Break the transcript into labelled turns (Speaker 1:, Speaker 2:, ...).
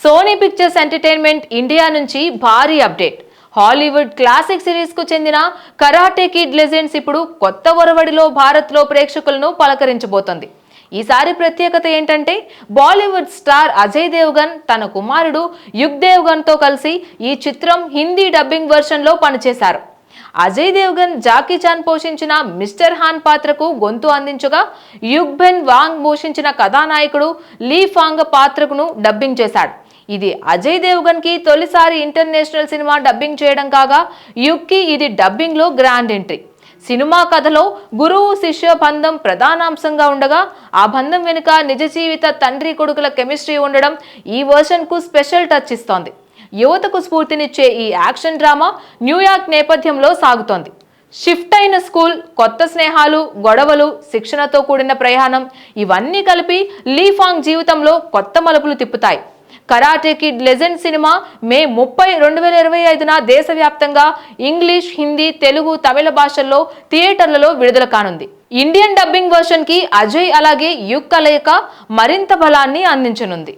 Speaker 1: Sony pictures entertainment India నుంచి భారీ update. Hollywood classic series కు చెందిన కరాటే కిడ్ లెజెండ్స్ ఇప్పుడు కొత్త ఒరవడిలో భారత్లో ప్రేక్షకులను పలకరించబోతోంది. ఈసారి ప్రత్యేకత ఏంటంటే బాలీవుడ్ స్టార్ అజయ్ దేవ్గన్ తన కుమారుడు యుగ్ దేవ్గన్ తో కలిసి ఈ చిత్రం హిందీ డబ్బింగ్ వెర్షన్ లో పనిచేశారు. అజయ్ దేవ్గన్ జాకీ చాన్ పోషించిన మిస్టర్ హాన్ పాత్రకు గొంతు అందించగా, యుగ్ బెన్ వాంగ్ పోషించిన కథానాయకుడు లీ ఫాంగ్ పాత్రకును డబ్బింగ్ చేశాడు. ఇది అజయ్ దేవ్గన్ కి తొలిసారి ఇంటర్నేషనల్ సినిమా డబ్బింగ్ చేయడం కాగా, యుగ్ కి ఇది డబ్బింగ్ లో గ్రాండ్ ఎంట్రీ. సినిమా కథలో గురువు శిష్య బంధం ప్రధానాంశంగా ఉండగా, ఆ బంధం వెనుక నిజ జీవిత తండ్రి కొడుకుల కెమిస్ట్రీ ఉండడం ఈ వర్షన్ కు స్పెషల్ టచ్ ఇస్తోంది. యువతకు స్ఫూర్తినిచ్చే ఈ యాక్షన్ డ్రామా న్యూయార్క్ నేపథ్యంలో సాగుతోంది. షిఫ్ట్ అయిన స్కూల్, కొత్త స్నేహాలు, గొడవలు, శిక్షణతో కూడిన ప్రయాణం ఇవన్నీ కలిపి లీ ఫాంగ్ జీవితంలో కొత్త మలుపులు తిప్పుతాయి. కరాటే కిడ్ లెజెండ్ సినిమా మే 30, 2025న దేశవ్యాప్తంగా ఇంగ్లీష్, హిందీ, తెలుగు, తమిళ భాషల్లో థియేటర్లలో విడుదల కానుంది. ఇండియన్ డబ్బింగ్ వర్షన్ కి అజయ్ అలాగే యుగ్ కలయిక మరింత బలాన్ని అందించనుంది.